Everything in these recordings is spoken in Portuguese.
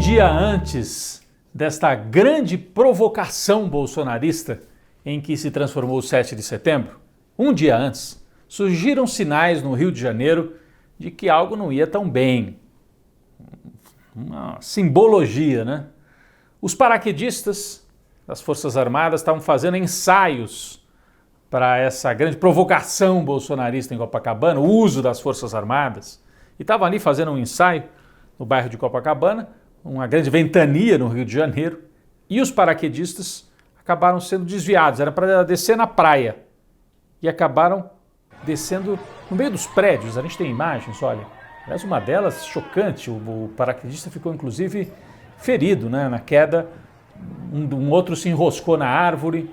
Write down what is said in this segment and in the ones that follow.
dia antes desta grande provocação bolsonarista em que se transformou o 7 de setembro, um dia antes, surgiram sinais no Rio de Janeiro de que algo não ia tão bem. Uma simbologia, né? Os paraquedistas das Forças Armadas estavam fazendo ensaios para essa grande provocação bolsonarista em Copacabana, o uso das Forças Armadas, e estavam ali fazendo um ensaio no bairro de Copacabana, uma grande ventania no Rio de Janeiro, e os paraquedistas acabaram sendo desviados, era para descer na praia, e acabaram descendo no meio dos prédios. A gente tem imagens, olha, aliás, uma delas chocante, o paraquedista ficou inclusive ferido, né, na queda, um outro se enroscou na árvore,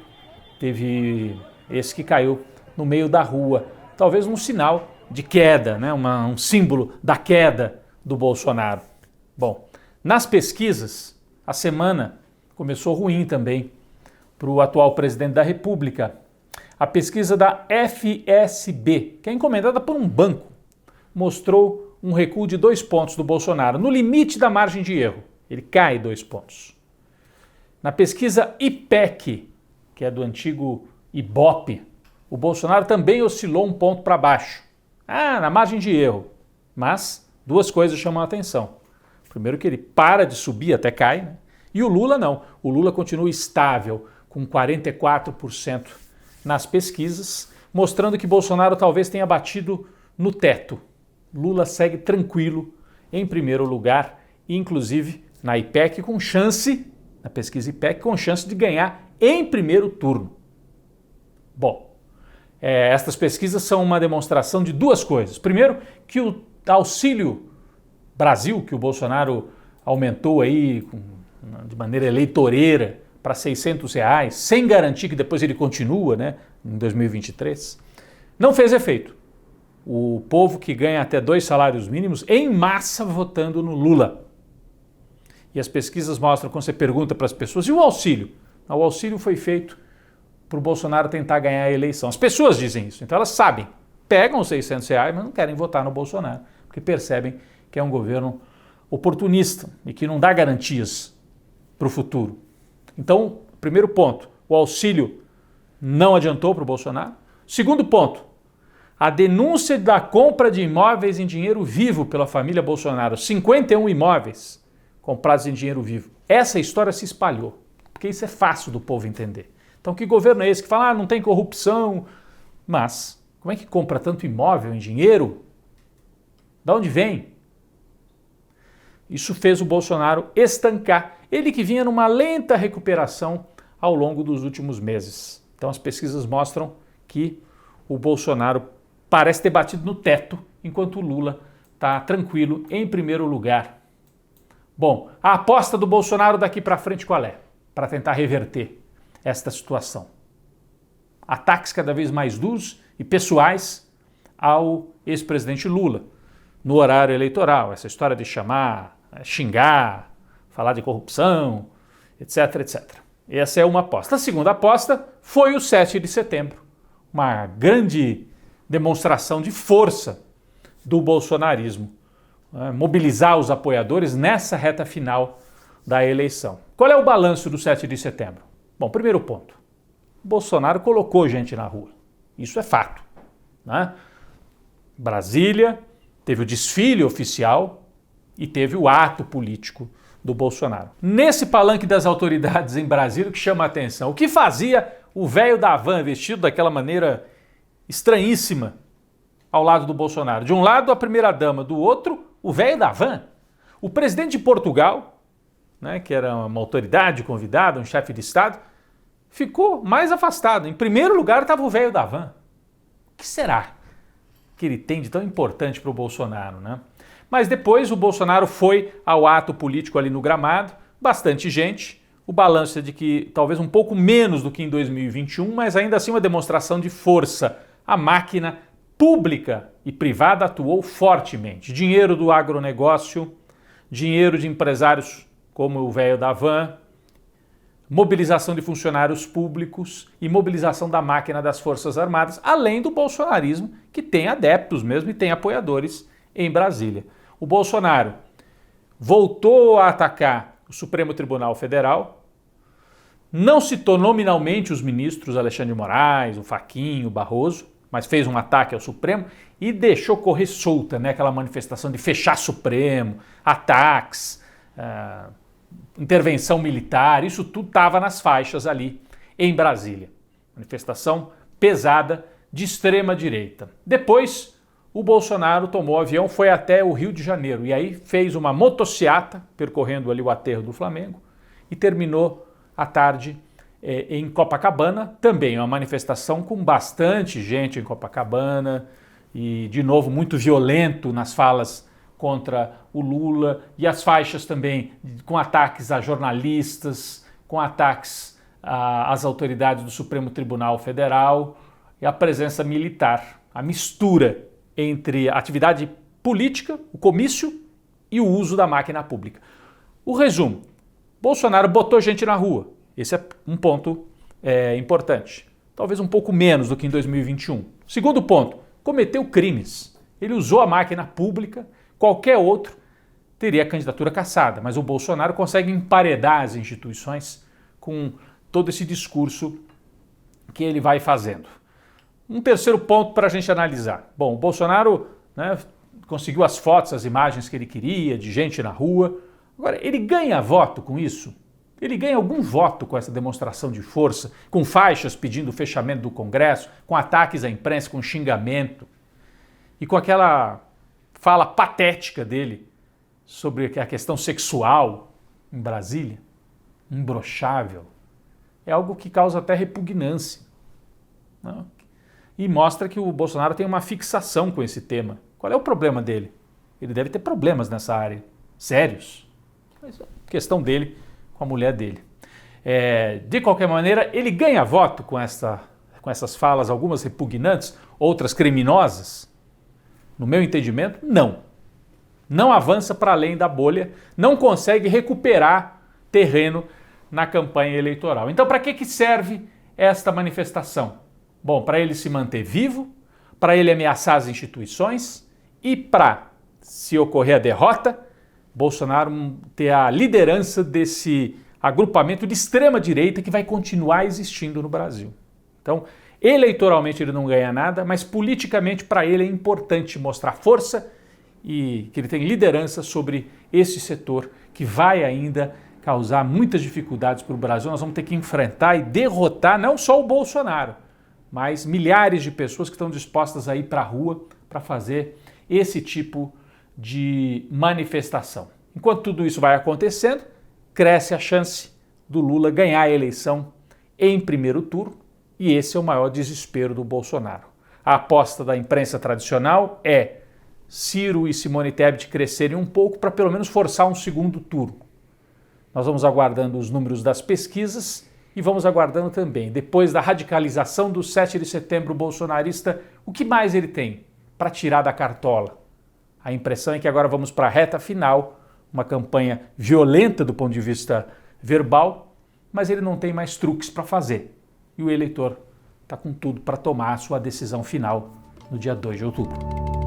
teve esse que caiu no meio da rua, talvez um sinal de queda, né, um símbolo da queda do Bolsonaro. Bom, nas pesquisas, a semana começou ruim também para o atual presidente da República. A pesquisa da FSB, que é encomendada por um banco, mostrou um recuo de 2 pontos do Bolsonaro, no limite da margem de erro. Ele cai 2 pontos. Na pesquisa IPEC, que é do antigo Ibope, o Bolsonaro também oscilou 1 ponto para baixo. Na margem de erro. Mas 2 coisas chamam a atenção. Primeiro que ele para de subir, até cai, né? E o Lula não. O Lula continua estável, com 44% nas pesquisas, mostrando que Bolsonaro talvez tenha batido no teto. Lula segue tranquilo, em primeiro lugar, inclusive na IPEC com chance, na pesquisa IPEC, com chance de ganhar em primeiro turno. Bom, estas pesquisas são uma demonstração de 2 coisas. Primeiro, que o Auxílio Brasil, que o Bolsonaro aumentou aí de maneira eleitoreira para R$600, sem garantir que depois ele continua, né, em 2023, não fez efeito. O povo que ganha até 2 salários mínimos em massa votando no Lula. E as pesquisas mostram, quando você pergunta para as pessoas, e o auxílio? O auxílio foi feito para o Bolsonaro tentar ganhar a eleição. As pessoas dizem isso, então elas sabem, pegam os R$600, mas não querem votar no Bolsonaro, porque percebem que é um governo oportunista e que não dá garantias para o futuro. Então, primeiro ponto, o auxílio não adiantou para o Bolsonaro. Segundo ponto, a denúncia da compra de imóveis em dinheiro vivo pela família Bolsonaro, 51 imóveis comprados em dinheiro vivo. Essa história se espalhou, porque isso é fácil do povo entender. Então, que governo é esse que fala, não tem corrupção, mas como é que compra tanto imóvel em dinheiro? De onde vem? Isso fez o Bolsonaro estancar, ele que vinha numa lenta recuperação ao longo dos últimos meses. Então as pesquisas mostram que o Bolsonaro parece ter batido no teto, enquanto o Lula está tranquilo em primeiro lugar. Bom, a aposta do Bolsonaro daqui para frente qual é? Para tentar reverter esta situação. Ataques cada vez mais duros e pessoais ao ex-presidente Lula no horário eleitoral, essa história de chamar, xingar, falar de corrupção, etc, etc. Essa é uma aposta. A segunda aposta foi o 7 de setembro, uma grande demonstração de força do bolsonarismo, mobilizar os apoiadores nessa reta final da eleição. Qual é o balanço do 7 de setembro? Bom, primeiro ponto, Bolsonaro colocou gente na rua, isso é fato, né? Brasília teve o desfile oficial e teve o ato político do Bolsonaro. Nesse palanque das autoridades em Brasília, o que chama a atenção, o que fazia o velho da van vestido daquela maneira estranhíssima ao lado do Bolsonaro? De um lado a primeira-dama, do outro o velho da van. O presidente de Portugal, né, que era uma autoridade convidada, um chefe de Estado, ficou mais afastado. Em primeiro lugar estava o velho da van. O que será que ele tem de tão importante para o Bolsonaro, né? Mas depois o Bolsonaro foi ao ato político ali no Gramado, bastante gente, o balanço é de que talvez um pouco menos do que em 2021, mas ainda assim uma demonstração de força. A máquina pública e privada atuou fortemente. Dinheiro do agronegócio, dinheiro de empresários como o velho da van, mobilização de funcionários públicos e mobilização da máquina das Forças Armadas, além do bolsonarismo, que tem adeptos mesmo e tem apoiadores em Brasília. O Bolsonaro voltou a atacar o Supremo Tribunal Federal, não citou nominalmente os ministros Alexandre de Moraes, o Fachin, o Barroso, mas fez um ataque ao Supremo e deixou correr solta, né, aquela manifestação de fechar Supremo, ataques, intervenção militar, isso tudo estava nas faixas ali em Brasília. Manifestação pesada de extrema direita. Depois, o Bolsonaro tomou o avião, foi até o Rio de Janeiro e aí fez uma motociata percorrendo ali o aterro do Flamengo e terminou a tarde em Copacabana, também uma manifestação com bastante gente em Copacabana e, de novo, muito violento nas falas contra o Lula e as faixas também com ataques a jornalistas, com ataques às autoridades do Supremo Tribunal Federal e a presença militar, a mistura entre a atividade política, o comício e o uso da máquina pública. O resumo, Bolsonaro botou gente na rua, esse é um ponto importante, talvez um pouco menos do que em 2021. Segundo ponto, cometeu crimes, ele usou a máquina pública, qualquer outro teria a candidatura cassada, mas o Bolsonaro consegue emparedar as instituições com todo esse discurso que ele vai fazendo. Um terceiro ponto para a gente analisar. Bom, o Bolsonaro, né, conseguiu as fotos, as imagens que ele queria, de gente na rua. Agora, ele ganha voto com isso? Ele ganha algum voto com essa demonstração de força, com faixas pedindo o fechamento do Congresso, com ataques à imprensa, com xingamento e com aquela fala patética dele sobre a questão sexual em Brasília? Imbrochável. É algo que causa até repugnância, não? E mostra que o Bolsonaro tem uma fixação com esse tema. Qual é o problema dele? Ele deve ter problemas nessa área, sérios. Mas é questão dele com a mulher dele. De qualquer maneira, ele ganha voto com essas falas, algumas repugnantes, outras criminosas? No meu entendimento, não. Não avança para além da bolha, não consegue recuperar terreno na campanha eleitoral. Então, para que serve esta manifestação? Bom, para ele se manter vivo, para ele ameaçar as instituições e para, se ocorrer a derrota, Bolsonaro ter a liderança desse agrupamento de extrema direita que vai continuar existindo no Brasil. Então, eleitoralmente ele não ganha nada, mas politicamente para ele é importante mostrar força e que ele tem liderança sobre esse setor que vai ainda causar muitas dificuldades para o Brasil. Nós vamos ter que enfrentar e derrotar não só o Bolsonaro, mas milhares de pessoas que estão dispostas a ir para a rua para fazer esse tipo de manifestação. Enquanto tudo isso vai acontecendo, cresce a chance do Lula ganhar a eleição em primeiro turno e esse é o maior desespero do Bolsonaro. A aposta da imprensa tradicional é Ciro e Simone Tebet crescerem um pouco para pelo menos forçar um segundo turno. Nós vamos aguardando os números das pesquisas e vamos aguardando também, depois da radicalização do 7 de setembro bolsonarista, o que mais ele tem para tirar da cartola? A impressão é que agora vamos para a reta final, uma campanha violenta do ponto de vista verbal, mas ele não tem mais truques para fazer. E o eleitor está com tudo para tomar a sua decisão final no dia 2 de outubro.